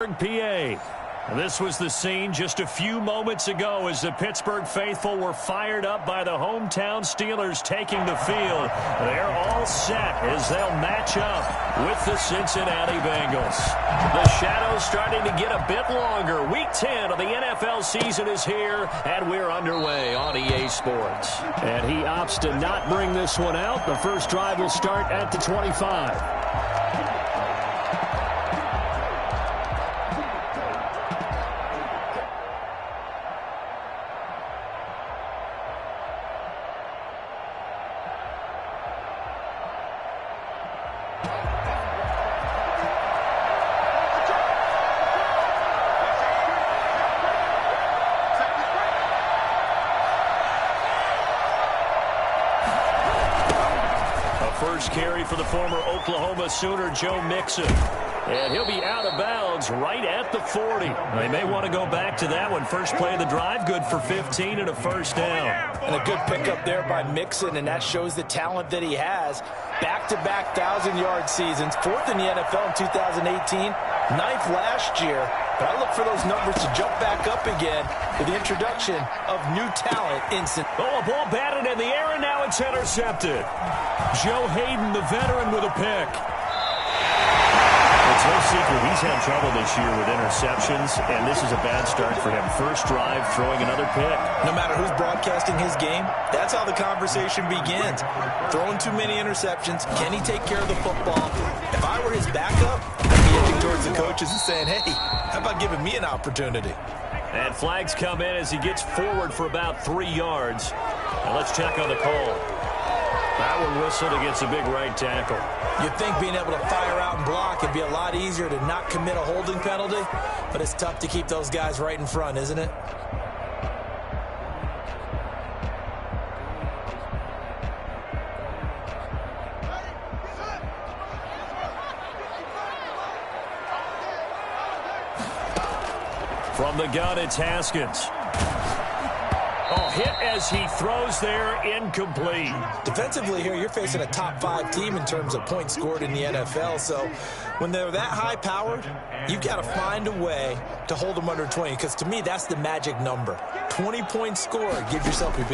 PA. This was the scene just a few moments ago as the Pittsburgh faithful were fired up by the hometown Steelers taking the field. They're all set as they'll match up with the Cincinnati Bengals. The shadow's starting to get a bit longer. Week 10 of the NFL season is here, and we're underway on EA Sports. And he opts to not bring this one out. The first drive will start at the 25. First carry for the former Oklahoma Sooner, Joe Mixon. And he'll be out of bounds right at the 40. They may want to go back to that one. First play of the drive, good for 15 and a first down. And a good pickup there by Mixon, and that shows the talent that he has. Back-to-back 1,000-yard seasons, fourth in the NFL in 2018, ninth last year. But I look for those numbers to jump back up again with the introduction of new talent instant. Oh, a ball batted in the air, and now it's intercepted. Joe Hayden, the veteran, with a pick. It's no secret he's had trouble this year with interceptions, and this is a bad start for him. First drive, throwing another pick. No matter who's broadcasting his game, that's how the conversation begins. Throwing too many interceptions, can he take care of the football? If I were his backup, I'd be edging towards the coaches and saying, hey, how about giving me an opportunity? And flags come in as he gets forward for about 3 yards. And let's check on the call. That one whistled against a big right tackle. You'd think being able to fire out and block would be a lot easier to not commit a holding penalty, but it's tough to keep those guys right in front, isn't it? From the gun, it's Haskins. Oh, hit as he throws there, incomplete. Defensively here, you're facing a top-5 team in terms of points scored in the NFL, so when they're that high-powered, you've got to find a way to hold them under 20, because to me, that's the magic number. 20 points scored, you give yourself your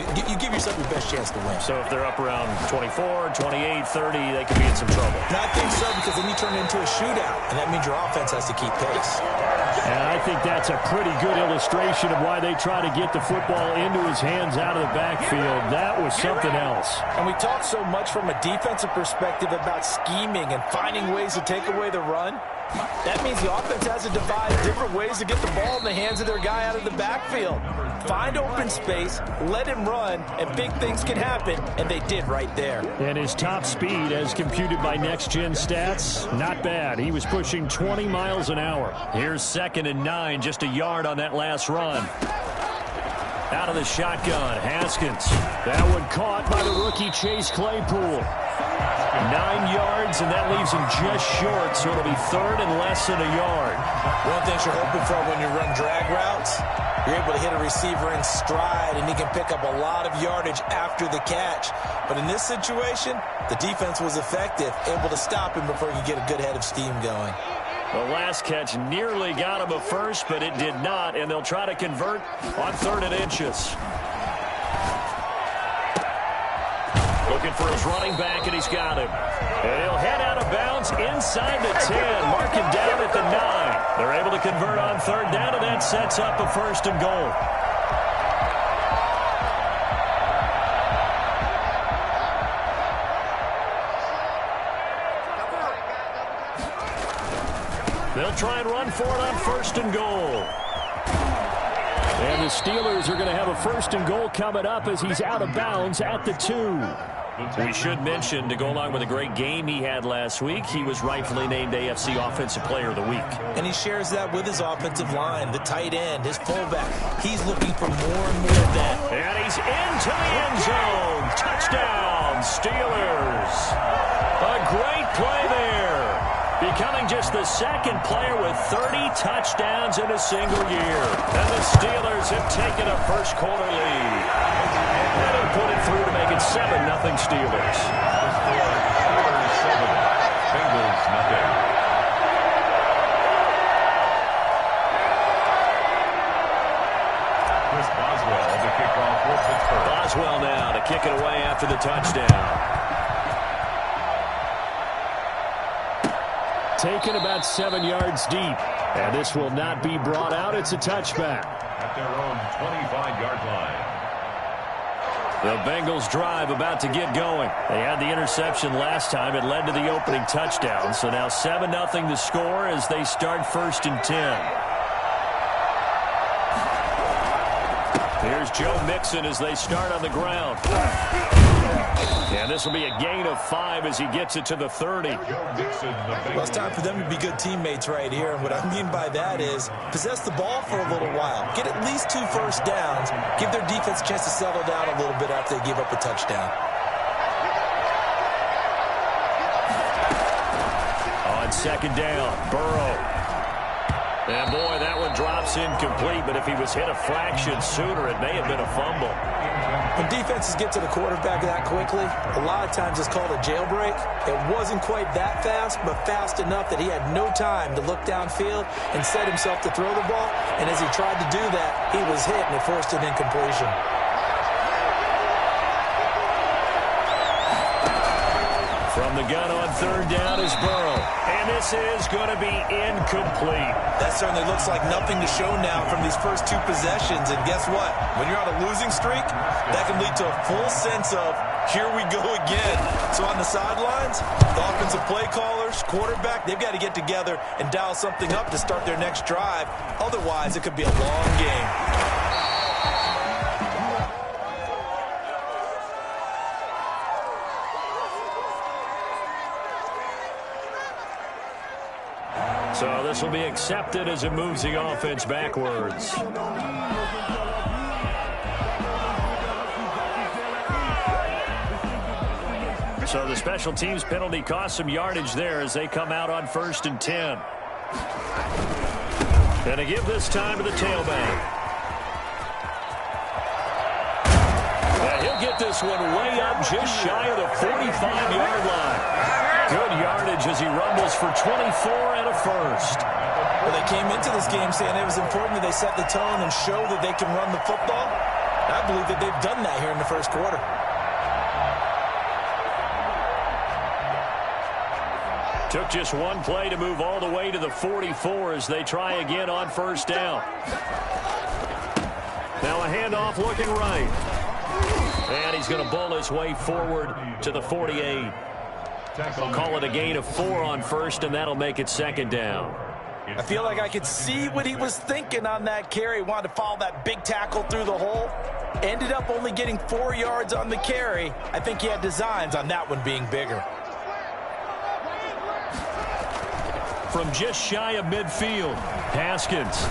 best chance to win. So if they're up around 24, 28, 30, they could be in some trouble. And I think so, because then you turn it into a shootout, and that means your offense has to keep pace. And I think that's a pretty good illustration of why they try to get the football into his hands out of the backfield. That was something else. And we talk so much from a defensive perspective about scheming and finding ways to take away the run. That means the offense has to devise different ways to get the ball in the hands of their guy out of the backfield. Find open space, let him run, and big things can happen, and they did right there. And his top speed, as computed by Next Gen Stats, not bad. He was pushing 20 miles an hour. Here's 2nd and 9, just a yard on that last run. Out of the shotgun, Haskins. That one caught by the rookie Chase Claypool. 9 yards, and that leaves him just short, so it'll be 3rd and less than a yard. One thing you're hoping for when you run drag routes, you're able to hit a receiver in stride, and he can pick up a lot of yardage after the catch. But in this situation, the defense was effective, able to stop him before he could get a good head of steam going. The last catch nearly got him a first, but it did not, and they'll try to convert on 3rd and inches. Looking for his running back, and he's got him. And he'll head out of bounds inside the 10, mark him down at the 9. They're able to convert on 3rd down, and that sets up a 1st and goal. They'll try and run for it on 1st and goal. And the Steelers are going to have a 1st and goal coming up as he's out of bounds at the 2. We should mention, to go along with a great game he had last week, he was rightfully named AFC Offensive Player of the Week. And he shares that with his offensive line, the tight end, his fullback. He's looking for more and more of that. And he's into the end zone. Touchdown, Steelers. A great play there. Becoming just the 2nd player with 30 touchdowns in a single year. And the Steelers have taken a first quarter lead. And they'll put it through to make it 7-0 Steelers. Bengals, nothing. Boswell now to kick it away after the touchdown. Taken about 7 yards deep. And this will not be brought out. It's a touchback. At their own 25-yard line. The Bengals drive about to get going. They had the interception last time. It led to the opening touchdown. So now 7-0 the score as they start 1st and 10. Here's Joe Mixon as they start on the ground. And this will be a gain of 5 as he gets it to the 30. Well, it's time for them to be good teammates right here. And what I mean by that is possess the ball for a little while. Get at least 2 first downs. Give their defense a chance to settle down a little bit after they give up a touchdown. On 2nd down, Burrow. And boy, that one drops incomplete, but if he was hit a fraction sooner, it may have been a fumble. When defenses get to the quarterback that quickly, a lot of times it's called a jailbreak. It wasn't quite that fast, but fast enough that he had no time to look downfield and set himself to throw the ball. And as he tried to do that, he was hit and it forced an incompletion. From the gun on 3rd down is Burrow. And this is going to be incomplete. That certainly looks like nothing to show now from these first 2 possessions. And guess what? When you're on a losing streak, that can lead to a full sense of, here we go again. So on the sidelines, the offensive play callers, quarterback, they've got to get together and dial something up to start their next drive. Otherwise, it could be a long game. So this will be accepted as it moves the offense backwards. So the special teams penalty cost some yardage there as they come out on 1st and 10. And to give this time to the tailback. And he'll get this one way up just shy of the 45-yard line. Good yardage as he rumbles for 24 and a first. Well, they came into this game saying it was important that they set the tone and show that they can run the football. I believe that they've done that here in the first quarter. Took just one play to move all the way to the 44 as they try again on 1st down. Now a handoff looking right. And he's going to bowl his way forward to the 48. Call it a gain of 4 on 1st, and that'll make it 2nd down. I feel like I could see what he was thinking on that carry. Wanted to follow that big tackle through the hole. Ended up only getting 4 yards on the carry. I think he had designs on that one being bigger. From just shy of midfield, Haskins.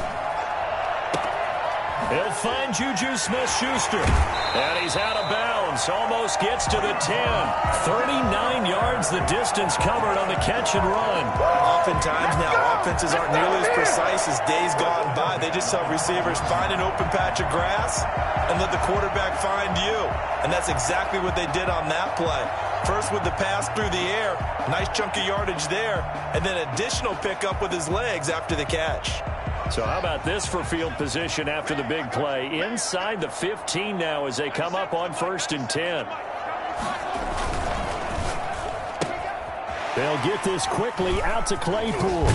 He'll find Juju Smith-Schuster. And he's out of bounds. Almost gets to the 10. 39 yards the distance covered on the catch and run. Oftentimes now offenses aren't nearly as precise as days gone by. They just tell receivers, find an open patch of grass and let the quarterback find you. And that's exactly what they did on that play. First with the pass through the air. Nice chunk of yardage there. And then additional pickup with his legs after the catch. So how about this for field position after the big play? Inside the 15 now as they come up on 1st and 10. They'll get this quickly out to Claypool.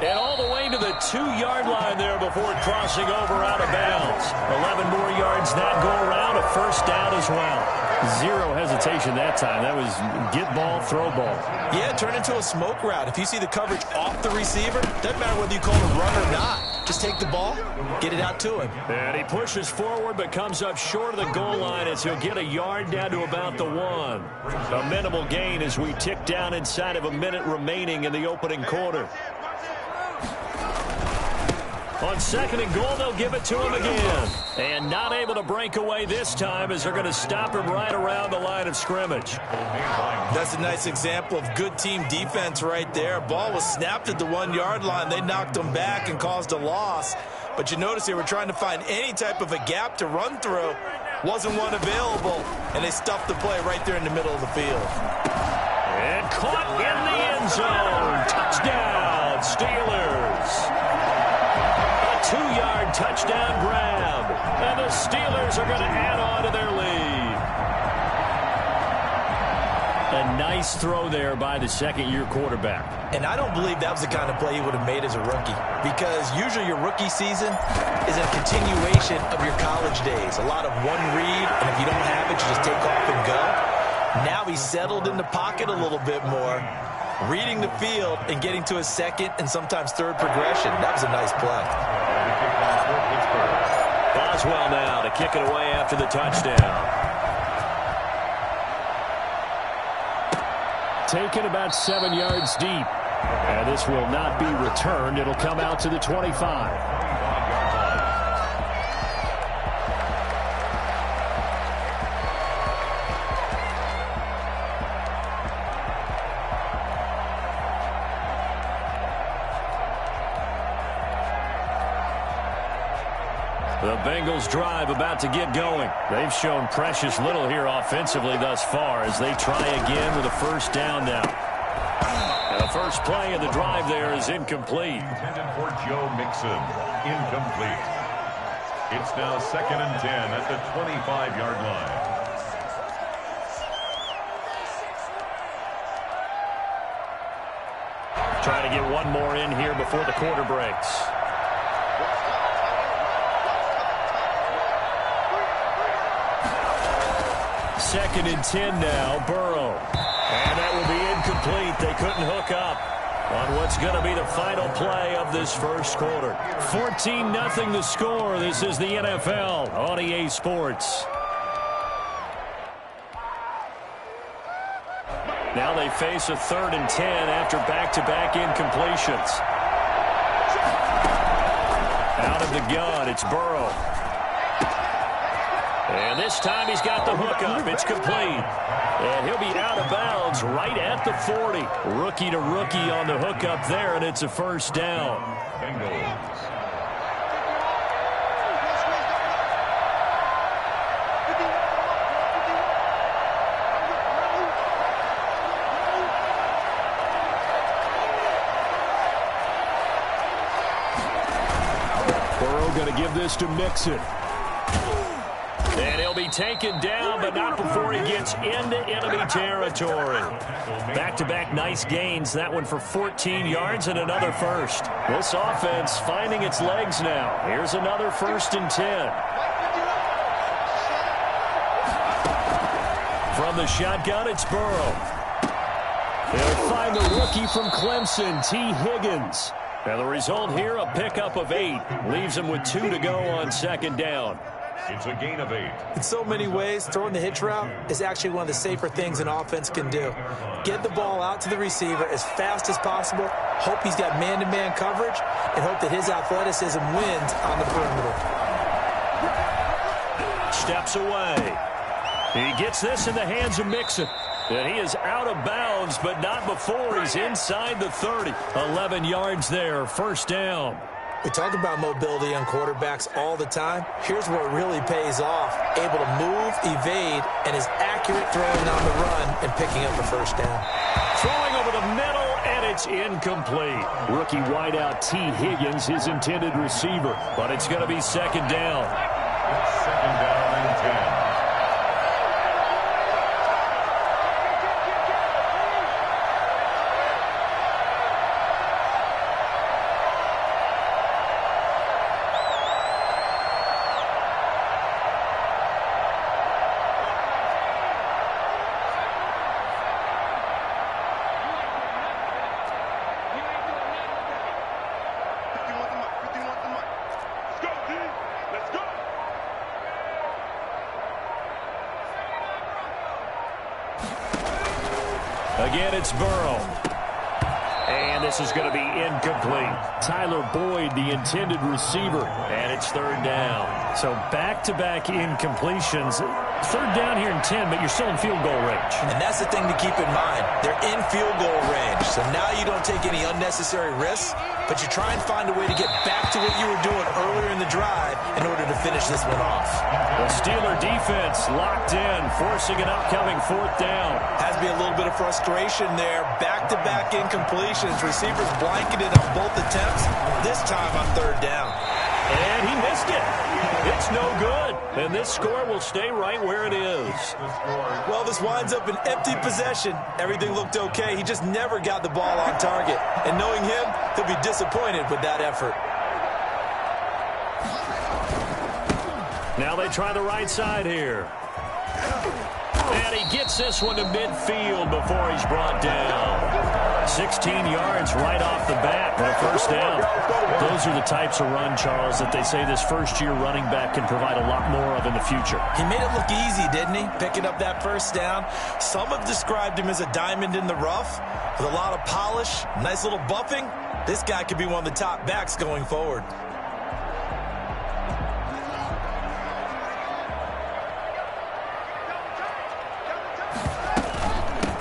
And all the way to the 2-yard line there before crossing over out of bounds. 11 more yards that go around, a 1st down as well. Zero hesitation that time. That was get ball, throw ball. Yeah, turn into a smoke route. If you see the coverage off the receiver, doesn't matter whether you call it a run or not. Just take the ball, get it out to him. And he pushes forward but comes up short of the goal line as he'll get a yard down to about the 1. A minimal gain as we tick down inside of a minute remaining in the opening quarter. On 2nd and goal, they'll give it to him again. And not able to break away this time as they're going to stop him right around the line of scrimmage. That's a nice example of good team defense right there. Ball was snapped at the 1-yard line. They knocked him back and caused a loss. But you notice they were trying to find any type of a gap to run through. Wasn't one available, and they stuffed the play right there in the middle of the field. And caught in the end zone. Touchdown, Steelers. 2-yard touchdown grab. And the the Steelers are going to add on to their lead. A nice throw there by the second-year quarterback. And I don't believe that was the kind of play he would have made as a rookie, because usually your rookie season is a continuation of your college days. A lot of one read, and if you don't have it, you just take off and go. Now he's settled in the pocket a little bit more, reading the field and getting to a second and sometimes third progression. That was a nice play. Boswell now to kick it away after the touchdown. Taken about 7 yards deep. And this will not be returned. It'll come out to the 25. The Bengals drive about to get going. They've shown precious little here offensively thus far as they try again with a first down now. And the first play of the drive there is incomplete. Intended for Joe Mixon. Incomplete. It's now 2nd and 10 at the 25-yard line. Trying to get one more in here before the quarter breaks. Second and 10 now, Burrow. And that will be incomplete. They couldn't hook up on what's going to be the final play of this first quarter. 14-0 the score. This is the NFL on EA Sports. Now they face a 3rd and 10 after back-to-back incompletions. Out of the gun, it's Burrow. And this time he's got the hookup. It's complete. And he'll be out of bounds right at the 40. Rookie to rookie on the hookup there, and it's a first down. Bengals. Burrow going to give this to Mixon. And he'll be taken down, but not before he gets into enemy territory. Back-to-back nice gains. That one for 14 yards and another first. This offense finding its legs now. Here's another 1st and 10. From the shotgun, it's Burrow. They'll find the rookie from Clemson, T. Higgins. And the result here, a pickup of 8. Leaves him with 2 to go on 2nd down. It's a gain of 8. In so many ways, throwing the hitch route is actually one of the safer things an offense can do. Get the ball out to the receiver as fast as possible, hope he's got man-to-man coverage, and hope that his athleticism wins on the perimeter. Steps away. He gets this in the hands of Mixon. And he is out of bounds, but not before he's inside the 30. 11 yards there, first down. We talk about mobility on quarterbacks all the time. Here's where it really pays off. Able to move, evade, and is accurate throwing on the run and picking up the first down. Throwing over the middle, and it's incomplete. Rookie wideout T. Higgins, his intended receiver. But it's going to be 2nd down. It's 2nd down and 10. Again, it's Burrow. And this is going to be incomplete. Tyler Boyd, the intended receiver, and it's 3rd down. So back-to-back incompletions. 3rd down here in 10, but you're still in field goal range. And that's the thing to keep in mind. They're in field goal range, so now you don't take any unnecessary risks, but you try and find a way to get back to what you were doing earlier in the drive in order to finish this one off. The Steeler defense locked in, forcing an upcoming 4th down. Has to be a little bit of frustration there. Back-to-back incompletions. Receivers blanketed on both attempts, this time on 3rd down. And he missed it. It's no good. And this score will stay right where it is. Well, this winds up an empty possession. Everything looked okay. He just never got the ball on target. And knowing him, he'll be disappointed with that effort. Now they try the right side here. And he gets this one to midfield before he's brought down. 16 yards right off the bat and a first down. Those are the types of run, Charles, that they say this first-year running back can provide a lot more of in the future. He made it look easy, didn't he? Picking up that first down. Some have described him as a diamond in the rough with a lot of polish, nice little buffing. This guy could be one of the top backs going forward.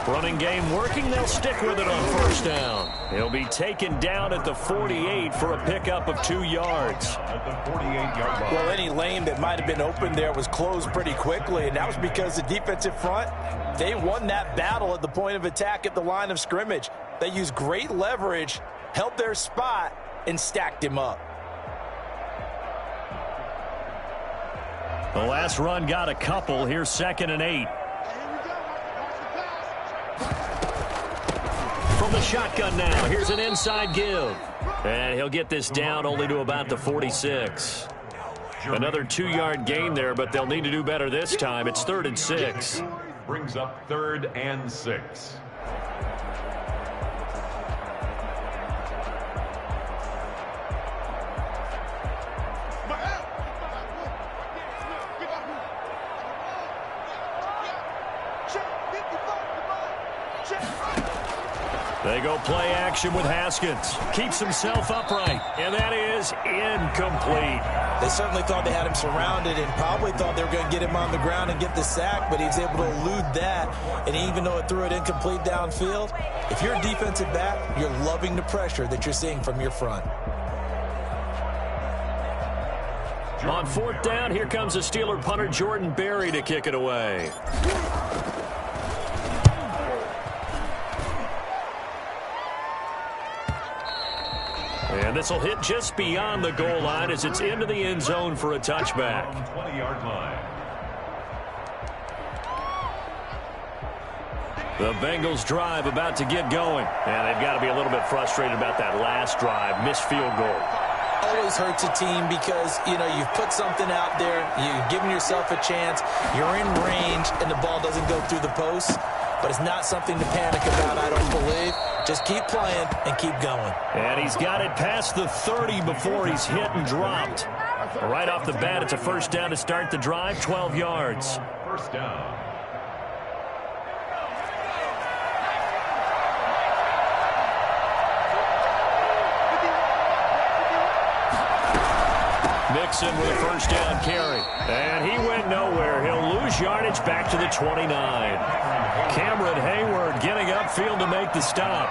Running game working. They'll stick with it on first down. He'll be taken down at the 48 for a pickup of 2 yards. At the 48-yard line. Well, any lane that might have been open there was closed pretty quickly, and that was because the defensive front, they won that battle at the point of attack at the line of scrimmage. They used great leverage, held their spot, and stacked him up. The last run got a couple. Here's 2nd and 8. From the shotgun now, here's an inside give. And he'll get this down only to about the 46. Another 2-yard gain there, but they'll need to do better this time. It's 3rd and 6. Brings up 3rd and 6. They go play action with Haskins. Keeps himself upright, and that is incomplete. They certainly thought they had him surrounded and probably thought they were going to get him on the ground and get the sack, but he was able to elude that. And even though it threw it incomplete downfield, if you're a defensive back, you're loving the pressure that you're seeing from your front. On 4th down, here comes the Steeler punter Jordan Berry to kick it away. And this will hit just beyond the goal line as it's into the end zone for a touchback. 20-yard line. The Bengals drive about to get going. And they've got to be a little bit frustrated about that last drive. Missed field goal. Always hurts a team because, you know, you've put something out there, you've given yourself a chance, you're in range, and the ball doesn't go through the post. But it's not something to panic about, I don't believe. Just keep playing and keep going. And he's got it past the 30 before he's hit and dropped. Right off the bat, it's a first down to start the drive, 12 yards. First down. Mixon with a first down carry. And he went nowhere. He'll lose yardage back to the 29. Cameron Hayward getting upfield to make the stop.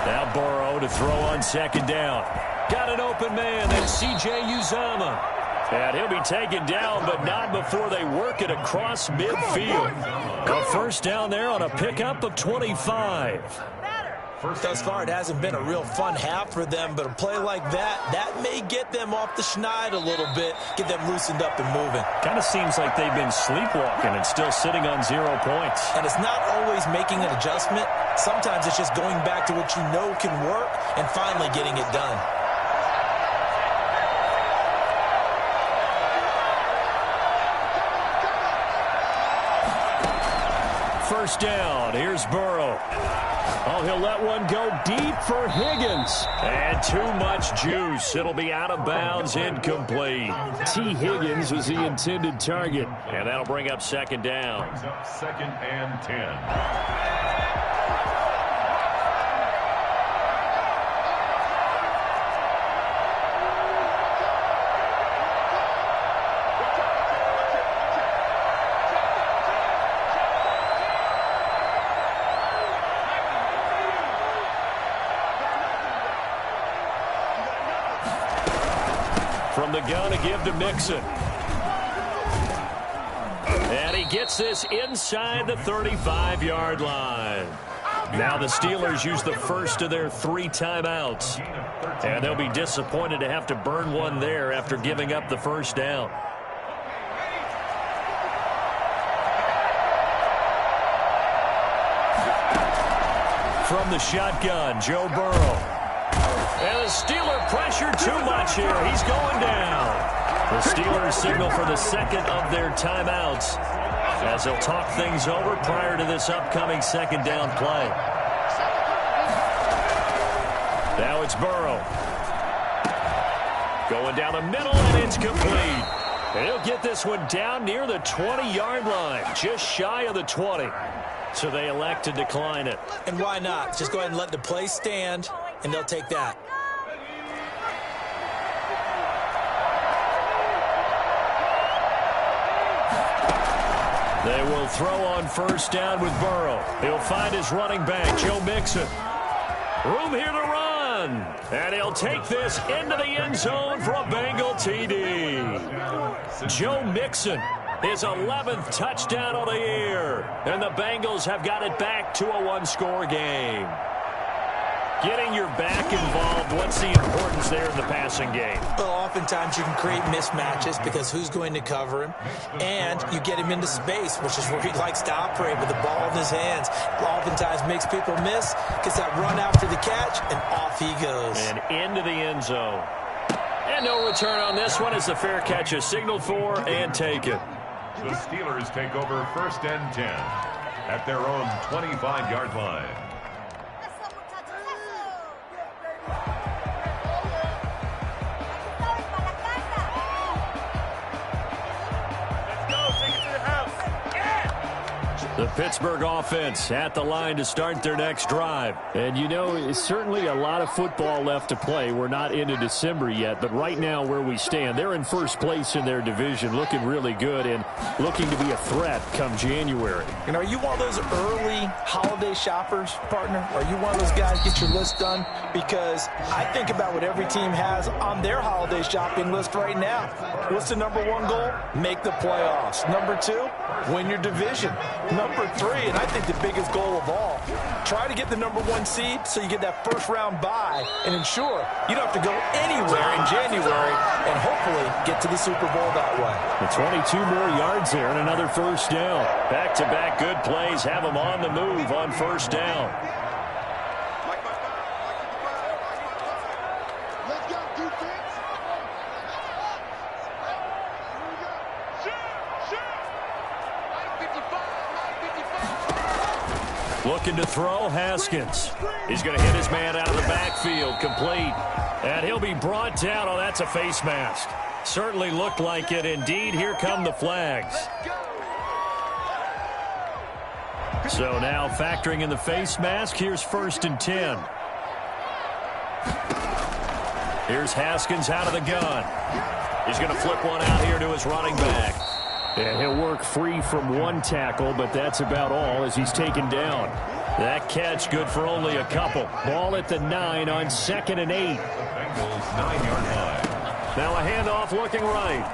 Now Burrow to throw on 2nd down. Got an open man. That's C.J. Uzomah. And he'll be taken down, but not before they work it across midfield. A first down there on a pickup of 25. Thus far, it hasn't been a real fun half for them, but a play like that may get them off the schneid a little bit, get them loosened up and moving. Kind of seems like they've been sleepwalking and still sitting on 0 points. And it's not always making an adjustment. Sometimes it's just going back to what you know can work and finally getting it done. First down. Here's Burrow. Oh, he'll let one go deep for Higgins. And too much juice. It'll be out of bounds, incomplete. T. Higgins was the intended target. And that'll bring up 2nd down. Brings up 2nd and 10. From the gun to give to Mixon. And he gets this inside the 35-yard line. Now the Steelers use the first of their 3 timeouts. And they'll be disappointed to have to burn one there after giving up the first down. From the shotgun, Joe Burrow. And the Steeler pressure too much here. He's going down. The Steelers signal for the second of their timeouts as they'll talk things over prior to this upcoming second down play. Now it's Burrow. Going down the middle, and it's complete. And he'll get this one down near the 20-yard line, just shy of the 20. So they elect to decline it. And why not? Just go ahead and let the play stand, and they'll take that. They will throw on first down with Burrow. He'll find his running back, Joe Mixon. Room here to run. And he'll take this into the end zone for a Bengal TD. Joe Mixon, his 11th touchdown of the year. And the Bengals have got it back to a one-score game. Getting your back involved, what's the importance there in the passing game? Well, oftentimes you can create mismatches because who's going to cover him? And you get him into space, which is where he likes to operate with the ball in his hands. Oftentimes makes people miss, gets that run after the catch, and off he goes. And into the end zone. And no return on this one as the fair catch is signaled for and taken. The Steelers take over first and 10 at their own 25-yard line. The Pittsburgh offense at the line to start their next drive. And, you know, it's certainly a lot of football left to play. We're not into December yet, but right now where we stand, they're in first place in their division, looking really good and looking to be a threat come January. And are you one of those early holiday shoppers, partner? Are you one of those guys get your list done? Because I think about what every team has on their holiday shopping list right now. What's the number one goal? Make the playoffs. Number two, win your division. Number three, and I think the biggest goal of all, try to get the number one seed so you get that first round bye and ensure you don't have to go anywhere in January and hopefully get to the Super Bowl that way. The 22 more yards there and another first down. Back-to-back good plays have them on the move on first down. Looking to throw, Haskins. He's going to hit his man out of the backfield, complete. And he'll be brought down. Oh, that's a face mask. Certainly looked like it. Indeed, here come the flags. So now factoring in the face mask, here's first and 10. Here's Haskins out of the gun. He's going to flip one out here to his running back. And he'll work free from one tackle, but that's about all as he's taken down. That catch good for only a couple. Ball at the 9 on 2nd and 8. Bengals 9-yard line. Now a handoff looking right.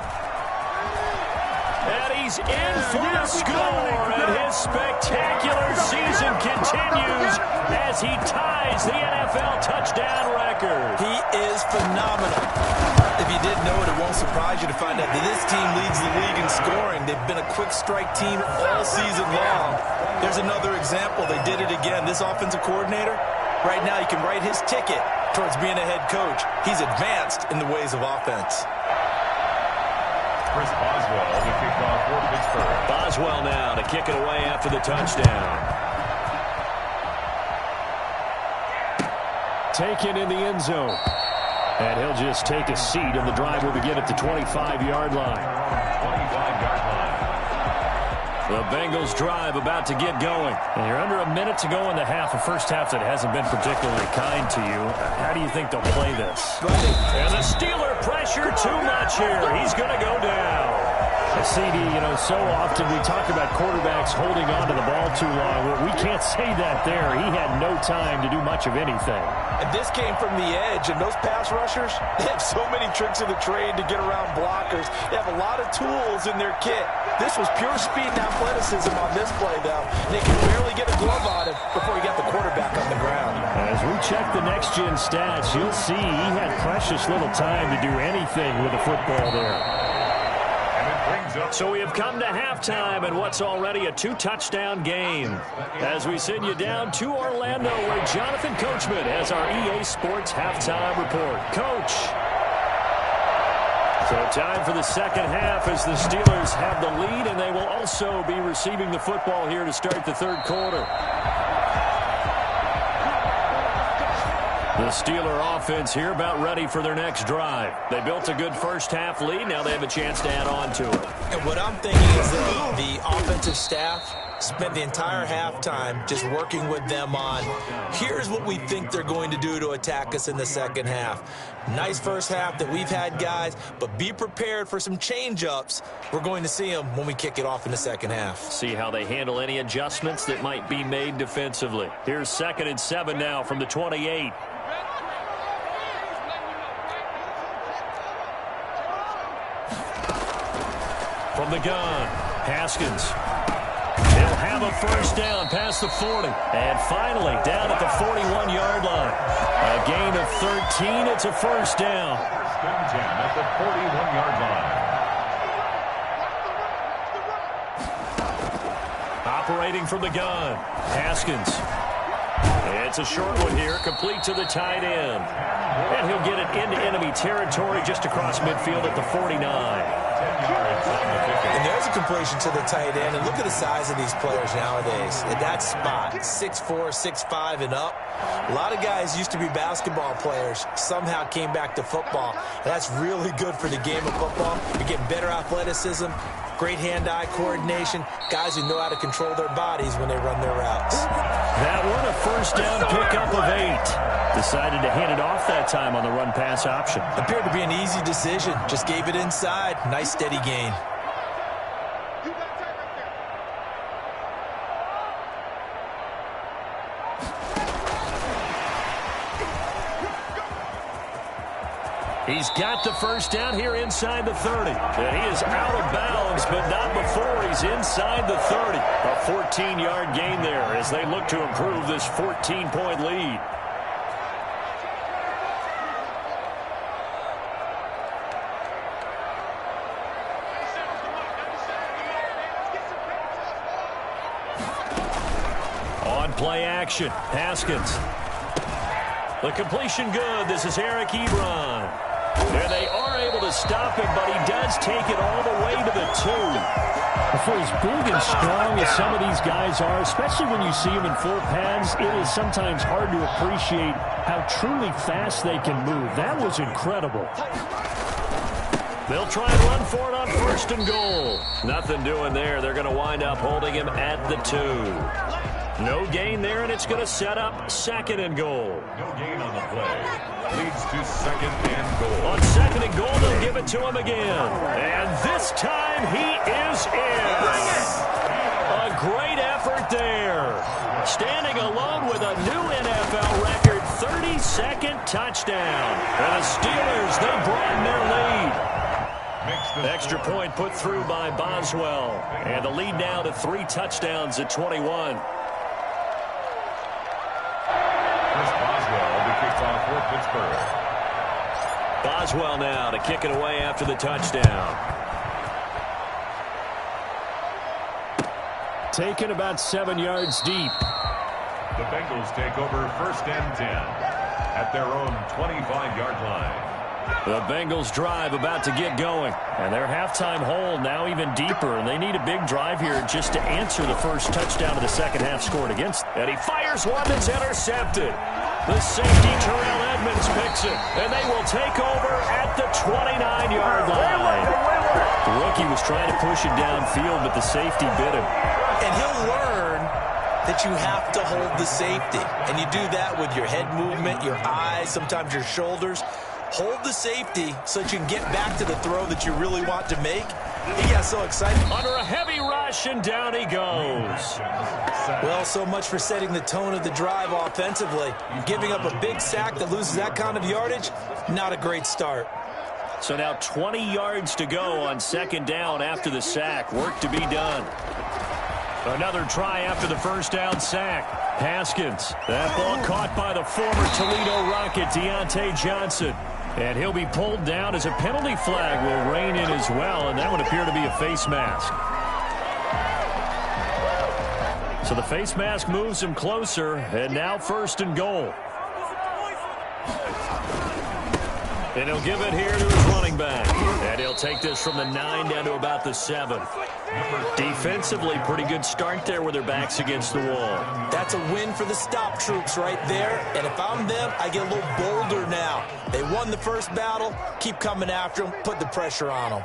And he's in for the score, and his spectacular season continues as he ties the NFL touchdown record. He is phenomenal. If you didn't know it, it won't surprise you to find out that this team leads the league in scoring. They've been a quick strike team all season long. There's another example. They did it again. This offensive coordinator, right now he can write his ticket towards being a head coach. He's advanced in the ways of offense. Chris Boswell to kick off for Pittsburgh. Boswell now to kick it away after the touchdown. Taken in the end zone. And he'll just take a seat, and the drive will begin at the 25-yard line. 25-yard line. The Bengals drive about to get going. And you're under a minute to go in the half, a first half that hasn't been particularly kind to you. How do you think they'll play this? And the Steeler pressure too much here. He's going to go down. CD, so often we talk about quarterbacks holding on to the ball too long. Well, we can't say that there. He had no time to do much of anything. And this came from the edge, and those pass rushers, they have so many tricks of the trade to get around blockers. They have a lot of tools in their kit. This was pure speed and athleticism on this play, though. They could barely get a glove on him before he got the quarterback on the ground. As we check the next-gen stats, you'll see he had precious little time to do anything with the football there. So we have come to halftime and what's already a 2-touchdown game. As we send you down to Orlando, where Jonathan Coachman has our EA Sports halftime report. Coach. So time for the second half as the Steelers have the lead, and they will also be receiving the football here to start the third quarter. The Steeler offense here about ready for their next drive. They built a good first-half lead. Now they have a chance to add on to it. And what I'm thinking is that the offensive staff spent the entire halftime just working with them on, here's what we think they're going to do to attack us in the second half. Nice first half that we've had, guys, but be prepared for some change-ups. We're going to see them when we kick it off in the second half. See how they handle any adjustments that might be made defensively. Here's 2nd and 7 now from the 28. From the gun, Haskins. He'll have a first down past the 40. And finally, down at the 41-yard line. A gain of 13. It's a first down. First and 10 at the 41-yard line. Operating from the gun, Haskins. It's a short one here, complete to the tight end. And he'll get it into enemy territory just across midfield at the 49. And there's a completion to the tight end. And look at the size of these players nowadays. At that spot, 6'4", 6'5", and up. A lot of guys used to be basketball players, somehow came back to football. And that's really good for the game of football. You're getting better athleticism, great hand-eye coordination, guys who know how to control their bodies when they run their routes. That one, a first down pickup of 8. Decided to hand it off that time on the run-pass option. Appeared to be an easy decision. Just gave it inside. Nice, steady gain. He's got the first down here inside the 30. And he is out of bounds, but not before he's inside the 30. A 14-yard gain there as they look to improve this 14-point lead. On play action, Haskins. The completion good. This is Eric Ebron. And they are able to stop him, but he does take it all the way to the 2. For as big and strong as some of these guys are, especially when you see them in full pads, it is sometimes hard to appreciate how truly fast they can move. That was incredible. They'll try and run for it on 1st and goal. Nothing doing there. They're going to wind up holding him at the 2. No gain there, and it's going to set up 2nd and goal. No gain on the play. Leads to 2nd and goal. On 2nd and goal, they'll give it to him again. And this time he is in. A great effort there. Standing alone with a new NFL record, 32nd touchdown. And the Steelers, they broaden their lead. Extra point put through by Boswell. And the lead now to 3 touchdowns at 21. For Pittsburgh. Boswell now to kick it away after the touchdown. Taken about 7 yards deep. The Bengals take over 1st and 10 at their own 25-yard line. The Bengals drive about to get going. And their halftime hole now even deeper. And they need a big drive here just to answer the first touchdown of the second half scored against. And he fires one that's intercepted. The safety, Terrell Edmonds, picks it. And they will take over at the 29-yard line. The rookie was trying to push it downfield, but the safety bit him. And he'll learn that you have to hold the safety. And you do that with your head movement, your eyes, sometimes your shoulders. hold the safety so that you can get back to the throw that you really want to make. He got so excited. Under a heavy rush, and down he goes. Well, so much for setting the tone of the drive offensively. Giving up a big sack that loses that kind of yardage, not a great start. So now 20 yards to go on second down after the sack. Work to be done. Another try after the first down sack. Haskins. That ball caught by the former Toledo Rocket, Deontay Johnson. And he'll be pulled down as a penalty flag will rein in as well, and that would appear to be a face mask. So the face mask moves him closer, and now first and goal. And he'll give it here to his running back. And he'll take this from the 9 down to about the 7. Defensively, pretty good start there with their backs against the wall. That's a win for the stop troops right there. And if I'm them, I get a little bolder now. They won the first battle. Keep coming after them. Put the pressure on them.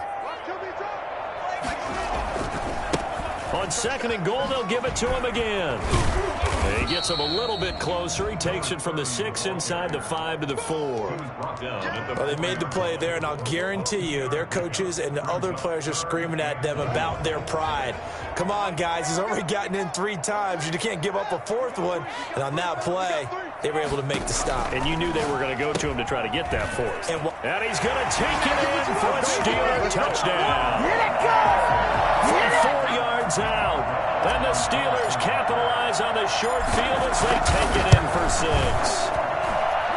On second and goal, they'll give it to him again. He gets him a little bit closer. He takes it from the 6 inside the 5 to the 4. Well, they made the play there, and I'll guarantee you their coaches and the other players are screaming at them about their pride. Come on, guys. He's already gotten in 3 times. You can't give up a 4th one. And on that play, they were able to make the stop. And you knew they were going to go to him to try to get that 4th. And he's going to take it in for a Steeler touchdown. From 4 yards out. Then the Steelers capitalize on the short field as they take it in for 6.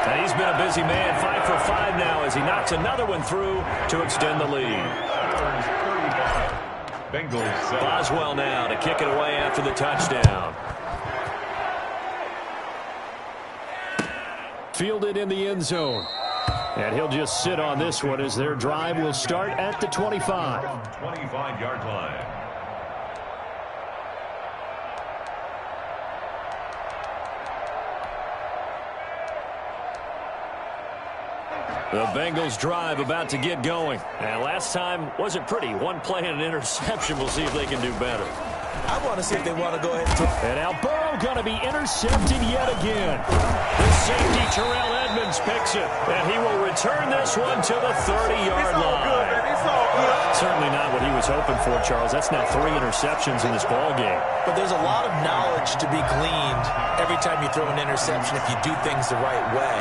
And he's been a busy man, 5 for 5 now as he knocks another one through to extend the lead. Boswell now to kick it away after the touchdown. Fielded in the end zone. And he'll just sit on this one as their drive will start at the 25. 25-yard line. The Bengals drive about to get going. And last time wasn't pretty. One play and an interception. We'll see if they can do better. I want to see if they want to go ahead and throw. And now Burrow going to be intercepted yet again. The safety, Terrell Edmonds, picks it. And he will return this one to the 30-yard line. Certainly not what he was hoping for, Charles. That's now 3 interceptions in this ball game. But there's a lot of knowledge to be gleaned every time you throw an interception if you do things the right way.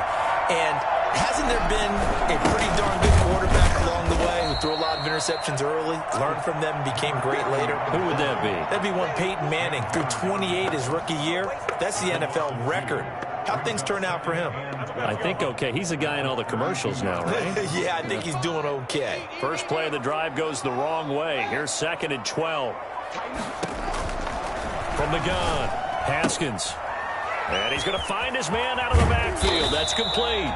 And hasn't there been a pretty darn good quarterback along the way who threw a lot of interceptions early, learned from them, and became great later? Who would that be? That'd be one Peyton Manning. Threw 28 his rookie year. That's the NFL record. How'd things turn out for him? I think okay. He's a guy in all the commercials now, right? Yeah, I think he's doing okay. First play of the drive goes the wrong way. Here's 2nd and 12. From the gun, Haskins. And he's going to find his man out of the backfield. That's complete.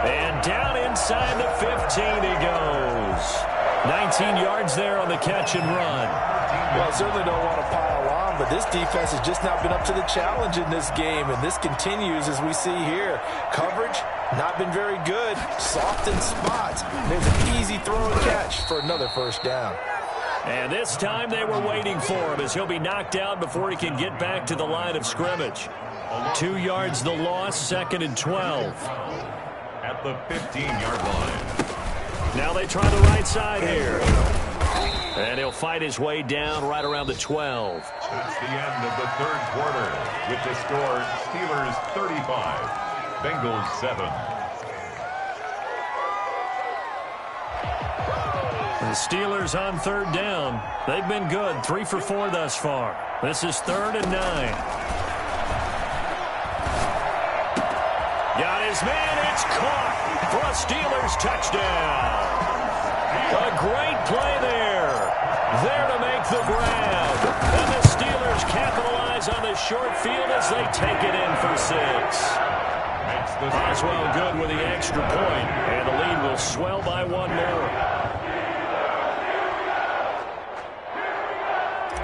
And down inside the 15 he goes. 19 yards there on the catch and run. Well, I certainly don't want to pile on, but this defense has just not been up to the challenge in this game, and this continues as we see here. Coverage, not been very good. Soft in spots. There's an easy throw and catch for another first down. And this time they were waiting for him as he'll be knocked down before he can get back to the line of scrimmage. 2 yards the loss, 2nd and 12. At the 15-yard line. Now they try the right side here. And he'll fight his way down right around the 12. That's the end of the 3rd quarter. With the score, Steelers 35, Bengals 7. The Steelers on 3rd down. They've been good, 3 for 4 thus far. This is 3rd and 9. Got his man, it's caught for a Steelers touchdown. A great play there. There to make the grab. And the Steelers capitalize on the short field as they take it in for 6. Boswell good with the extra point, and the lead will swell by 1 more.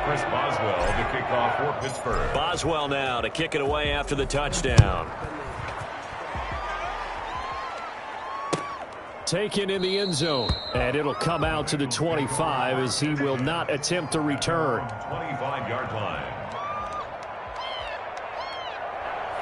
Chris Boswell to kick off for Pittsburgh. Boswell now to kick it away after the touchdown. Taken in the end zone, and it'll come out to the 25 as he will not attempt to return. 25-yard line.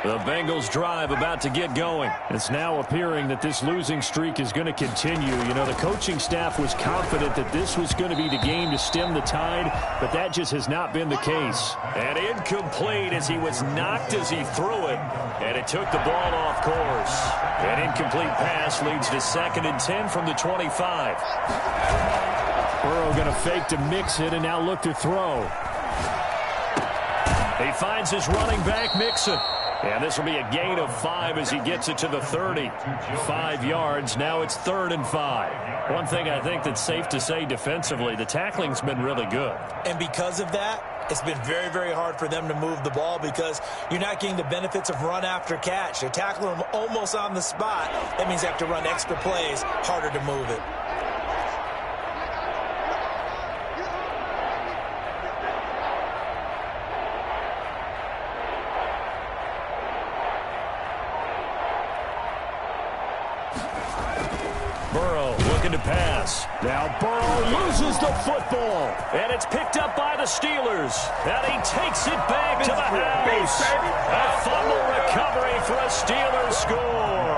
The Bengals drive about to get going. It's now appearing that this losing streak is going to continue. You know, the coaching staff was confident that this was going to be the game to stem the tide, but that just has not been the case. And incomplete as he was knocked as he threw it, and it took the ball off course. An incomplete pass leads to 2nd and 10 from the 25. Burrow going to fake to mix it and now look to throw. He finds his running back, Mixon. And this will be a gain of 5 as he gets it to the 30. 5 yards. Now it's 3rd and 5. One thing I think that's safe to say defensively, the tackling's been really good. And because of that, it's been very, very hard for them to move the ball because you're not getting the benefits of run after catch. They're tackling them almost on the spot. That means they have to run extra plays, harder to move it. Burrow looking to pass. Now Burrow loses the football. And it's picked up by the Steelers. And he takes it back to the house. A fumble recovery for a Steelers score.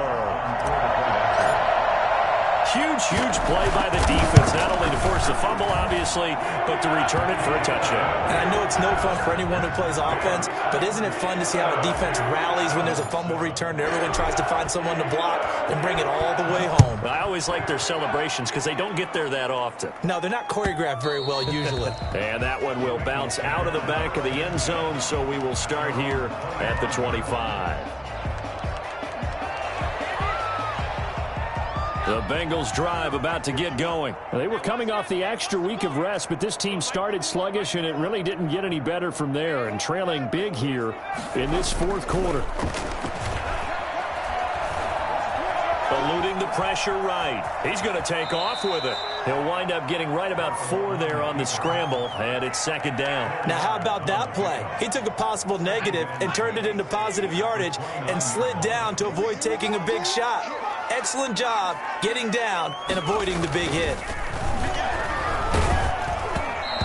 Huge play by the defense, not only to force the fumble, obviously, but to return it for a touchdown. And I know it's no fun for anyone who plays offense, but isn't it fun to see how a defense rallies when there's a fumble return and everyone tries to find someone to block and bring it all the way home? I always like their celebrations because they don't get there that often. No, they're not choreographed very well usually. And that one will bounce out of the back of the end zone, so we will start here at the 25. The Bengals drive about to get going. They were coming off the extra week of rest, but this team started sluggish, and it really didn't get any better from there, and trailing big here in this 4th quarter. Eluding the pressure right. He's going to take off with it. He'll wind up getting right about 4 there on the scramble, and it's 2nd down. Now, how about that play? He took a possible negative and turned it into positive yardage and slid down to avoid taking a big shot. Excellent job getting down and avoiding the big hit.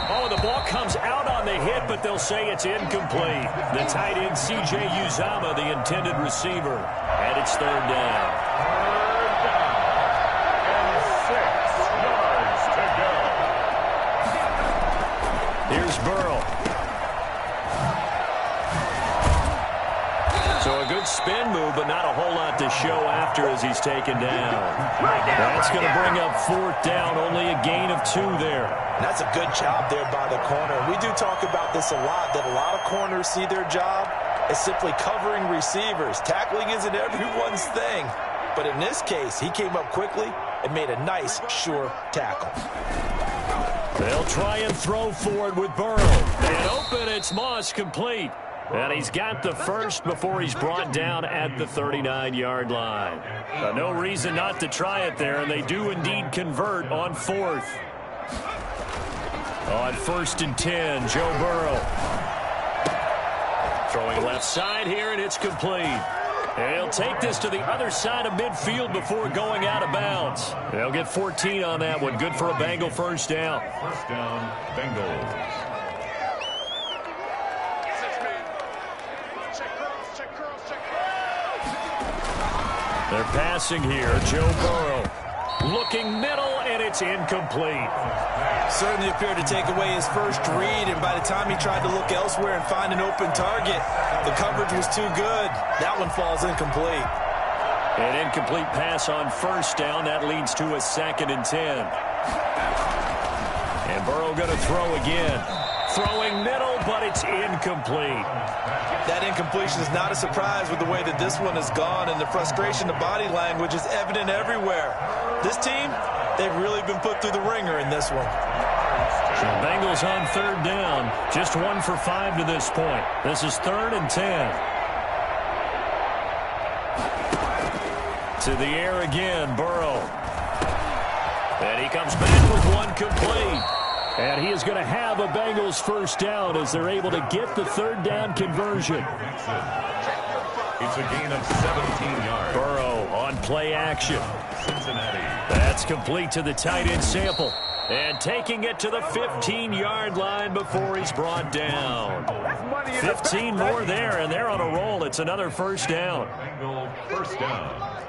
Oh, the ball comes out on the hit, but they'll say it's incomplete. The tight end, C.J. Uzomah, the intended receiver. And it's 3rd down. And 6 yards to go. Here's Burrow. So a good spin move, but not a whole lot to show after as he's taken down. That's going to bring up 4th down, only a gain of 2 there. That's a good job there by the corner. We do talk about this a lot, that a lot of corners see their job as simply covering receivers. Tackling isn't everyone's thing. But in this case, he came up quickly and made a nice, sure tackle. They'll try and throw for it with Burrow. And open, it's Moss, complete. And he's got the first before he's brought down at the 39-yard line. No reason not to try it there, and they do indeed convert on 4th. On 1st and 10, Joe Burrow. Throwing left side here, and it's complete. And he'll take this to the other side of midfield before going out of bounds. They'll get 14 on that one. Good for a Bengal 1st down. 1st down, Bengals. They're passing here. Joe Burrow looking middle, and it's incomplete. Certainly appeared to take away his first read, and by the time he tried to look elsewhere and find an open target, the coverage was too good. That one falls incomplete. An incomplete pass on 1st down. That leads to a 2nd and 10. And Burrow going to throw again. Throwing middle, but it's incomplete. That incompletion is not a surprise with the way that this one has gone, and the frustration of body language is evident everywhere. This team, they've really been put through the ringer in this one. The Bengals on 3rd down. Just 1 for 5 to this point. This is 3rd and 10. To the air again, Burrow. And he comes back with one complete. And he is going to have a Bengals 1st down as they're able to get the 3rd down conversion. It's a gain of 17 yards. Burrow on play action. Cincinnati. That's complete to the tight end Sample. And taking it to the 15-yard line before he's brought down. 15 more there, and they're on a roll. It's another first down. Bengals first down.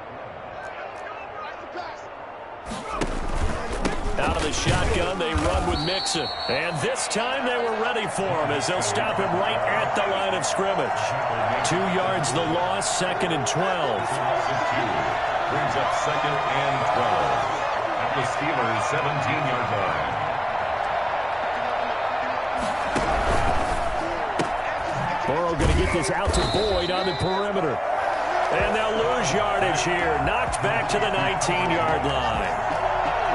Out of the shotgun, they run with Mixon. And this time they were ready for him as they'll stop him right at the line of scrimmage. 2 yards the loss, 2nd and 12. Brings up 2nd and 12 at the Steelers' 17-yard line. Burrow going to get this out to Boyd on the perimeter. And they'll lose yardage here. Knocked back to the 19-yard line.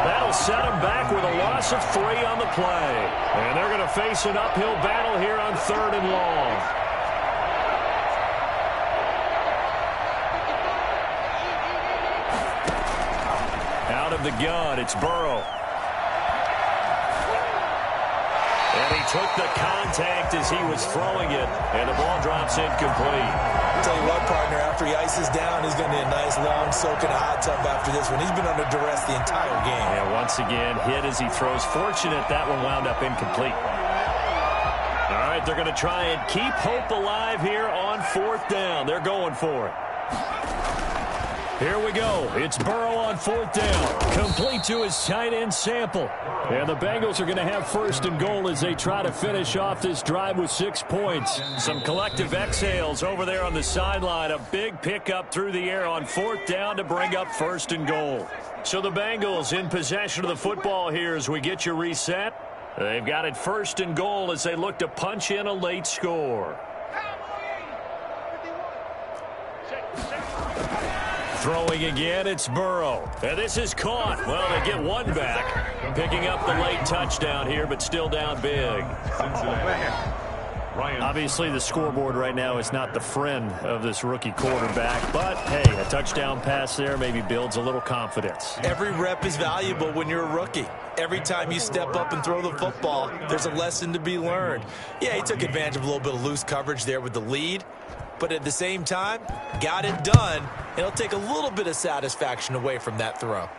That'll set them back with a loss of 3 on the play. And they're going to face an uphill battle here on 3rd and long. Out of the gun, it's Burrow. And he took the contact as he was throwing it, and the ball drops incomplete. I'll tell you what, partner, after he ices down, he's going to need a nice long soak in a hot tub after this one. He's been under duress the entire game. And once again, hit as he throws. Fortunate that one wound up incomplete. All right, they're going to try and keep hope alive here on 4th down. They're going for it. Here we go. It's Burrow on 4th down. Complete to his tight end Sample. And the Bengals are going to have 1st and goal as they try to finish off this drive with 6 points. Some collective exhales over there on the sideline. A big pickup through the air on 4th down to bring up 1st and goal. So the Bengals in possession of the football here as we get you reset. They've got it 1st and goal as they look to punch in a late score. Throwing again, it's Burrow. And this is caught. Well, they get one back. Picking up the late touchdown here, but still down big. Obviously, the scoreboard right now is not the friend of this rookie quarterback. But, hey, a touchdown pass there maybe builds a little confidence. Every rep is valuable when you're a rookie. Every time you step up and throw the football, there's a lesson to be learned. Yeah, he took advantage of a little bit of loose coverage there with the lead. But at the same time, got it done. It'll take a little bit of satisfaction away from that throw.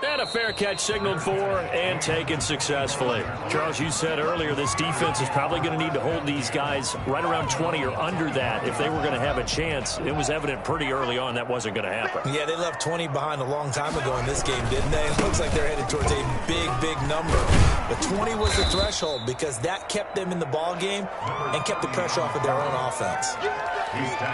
And a fair catch signaled for and taken successfully. Charles, you said earlier this defense is probably going to need to hold these guys right around 20 or under that if they were going to have a chance. It was evident pretty early on that wasn't going to happen. Yeah, they left 20 behind a long time ago in this game, didn't they? It looks like they're headed towards a big number. But 20 was the threshold because that kept them in the ball game and kept the pressure off of their own offense.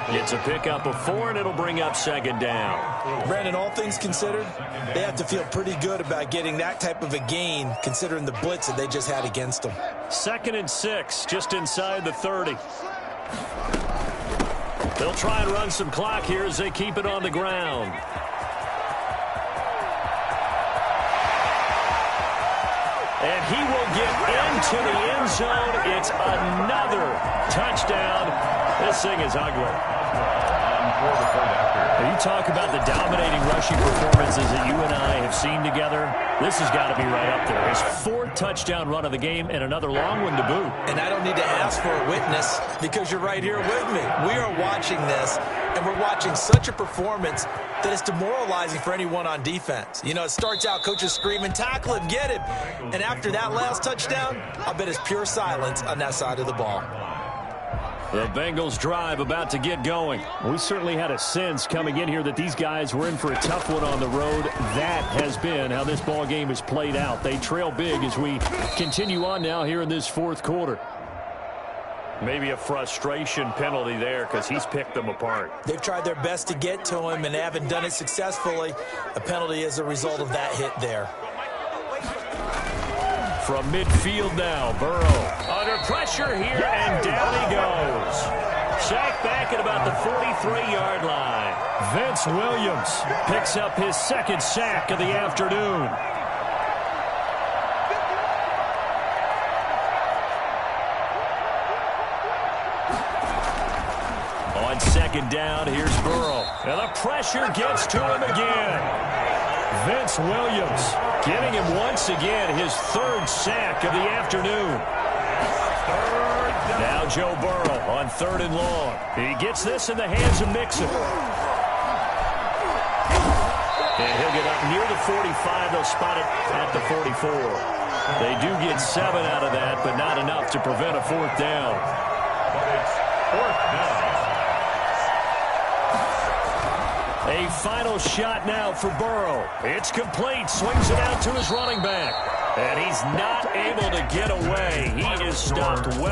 It's a pickup of 4, and it'll bring up 2nd down. Brandon, all things considered, they have to feel pretty good about getting that type of a gain considering the blitz that they just had against them. 2nd and 6, just inside the 30. They'll try and run some clock here as they keep it on the ground. And he will get into the end zone. It's another touchdown. This thing is ugly. You talk about the dominating rushing performances that you and I have seen together. This has got to be right up there. His 4th touchdown run of the game and another long one to boot. And I don't need to ask for a witness because you're right here with me. We are watching this, and we're watching such a performance that it's demoralizing for anyone on defense. You know, it starts out coaches screaming, tackle him, get him. And after that last touchdown, I'll bet it's pure silence on that side of the ball. The Bengals drive about to get going. We certainly had a sense coming in here that these guys were in for a tough one on the road. That has been how this ball game has played out. They trail big as we continue on now here in this 4th quarter. Maybe a frustration penalty there because he's picked them apart. They've tried their best to get to him and haven't done it successfully. A penalty is a result of that hit there. From midfield now, Burrow under pressure here, and down he goes. Sacked back at about the 43-yard line. Vince Williams picks up his 2nd sack of the afternoon. On 2nd down, here's Burrow. And the pressure gets to him again. Vince Williams getting him once again his 3rd sack of the afternoon. Now Joe Burrow on 3rd and long. He gets this in the hands of Mixon. And he'll get up near the 45. They'll spot it at the 44. They do get 7 out of that, but not enough to prevent a 4th down. But it's 4th down. A final shot now for Burrow. It's complete. Swings it out to his running back. And he's not able to get away. He is stopped well